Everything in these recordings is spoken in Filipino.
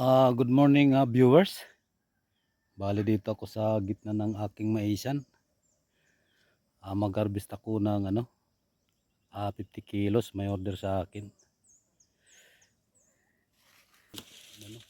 Good morning viewers. Bali dito ako sa gitna ng aking maisan. Mag-harvest ako ng 50 kilos may order sa akin. Ano?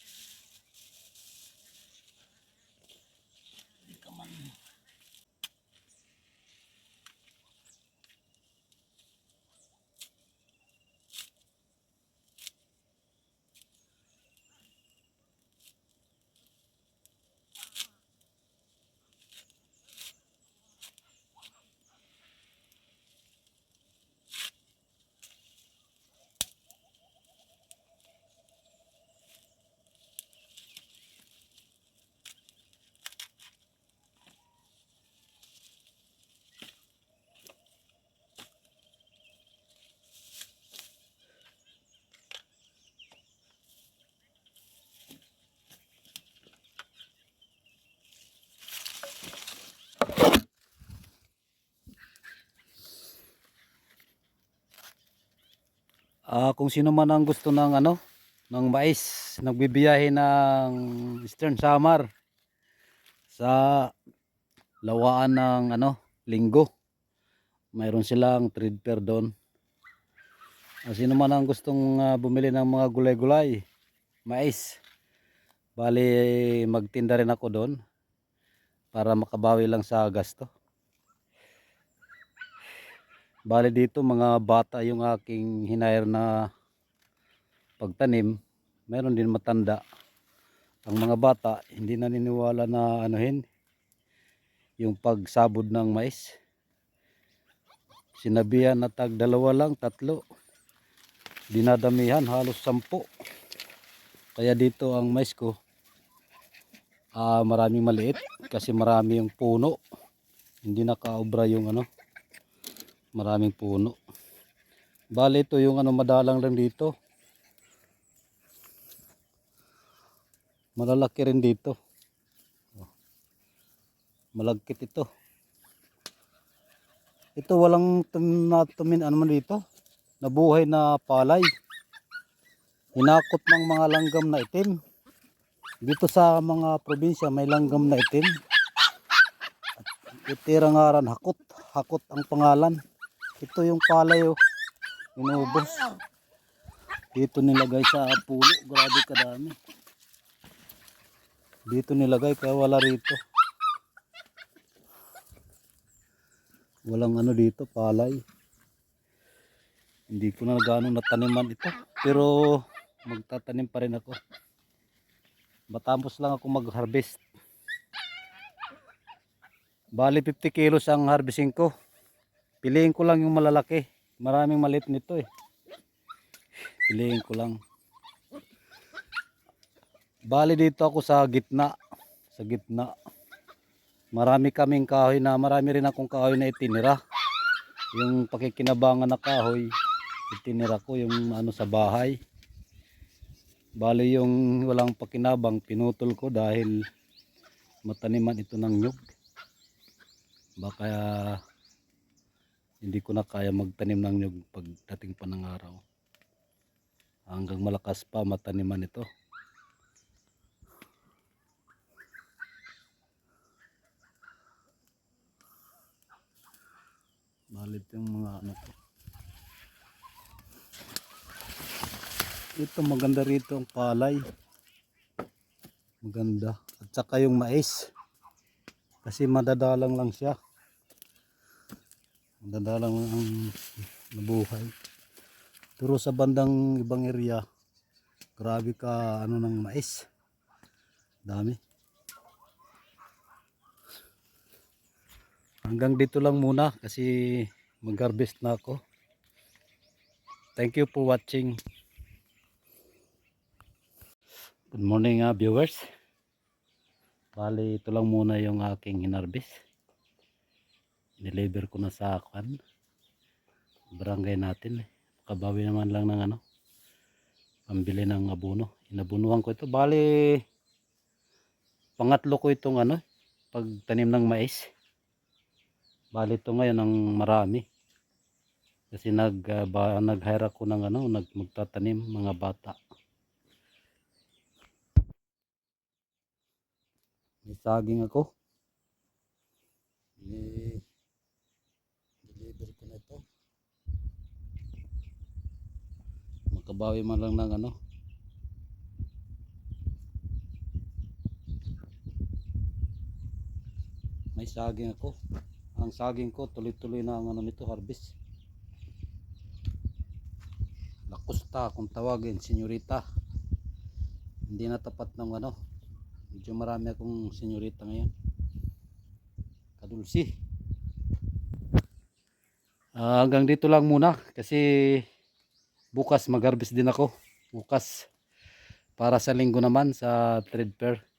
Kung sino man ang gusto ng ng mais, nagbibiyahe ng Eastern Samar sa lawaan ng Linggo. Mayroon silang trade fair doon. Sino man ang gustong bumili ng mga gulay-gulay, mais, bali magtinda rin ako doon para makabawi lang sa gasto. Bali dito mga bata yung aking hinire na pagtanim. Meron din matanda. Ang mga bata hindi naniniwala na yung pagsabod ng mais. Sinabihan na tag 2 lang, 3. Dinadamihan halos 10. Kaya dito ang mais ko maraming maliit kasi marami yung puno. Hindi nakaobra yung maraming puno. Bali ito yung madalang lang dito. Malalaki rin dito. Malagkit ito. Ito walang tumin man dito. Nabuhay na palay. Hinakot ng mga langgam na itim. Dito sa mga probinsya may langgam na itim. Itirangaran hakot. Hakot ang pangalan. Ito yung palay inubos. Dito nilagay sa pulo. Grabe kadami. Dito nilagay kaya wala rito. Walang dito palay. Hindi ko na gaano nataniman ito. Pero magtatanim pa rin ako. Matapos lang ako mag-harvest. Bali 50 kilos ang harvesting ko. Piliin ko lang yung malalaki. Maraming maliit nito Piliin ko lang. Bali dito ako sa gitna. Sa gitna. Marami kaming kahoy na, marami rin akong kahoy na itinira. Yung pakikinabangan na kahoy, itinira ko yung sa bahay. Bali yung walang pakinabang, pinutol ko dahil mataniman ito ng nyug. Baka hindi ko na kaya magtanim ng nyug pagdating pa ng araw. Hanggang malakas pa mataniman ito. Balit yung mga ko. Ito maganda rito ang palay. Maganda. At saka yung mais. Kasi madadalang lang siya. Madadalang ang nabuhay. Pero sa bandang ibang area, grabe ka ng mais. Dami. Hanggang dito lang muna kasi mag-harvest na ako. Thank you for watching. Good morning viewers. Bali ito lang muna yung aking hinarvest. Deliver ko na sa barangay natin. Kabawi naman lang ng pambili ng abono. Inabunuhan ko ito. Bali pangatlo ko itong pagtanim ng mais. Bali ito ngayon ang marami. Kasi nag-hire ako ng magtatanim mga bata. saging ako. Deliver ko na ito. Makabawi man lang ng ano. May saging ako. Ang saging ko tuloy-tuloy na ang ano nito, harvest. Lakusta kung tawagin, senyorita. Hindi na tapat ng ano. Medyo marami akong senyorita ngayon. Kadulsi. Hanggang dito lang muna kasi bukas mag-harvest din ako. Bukas para sa linggo naman sa trade fair.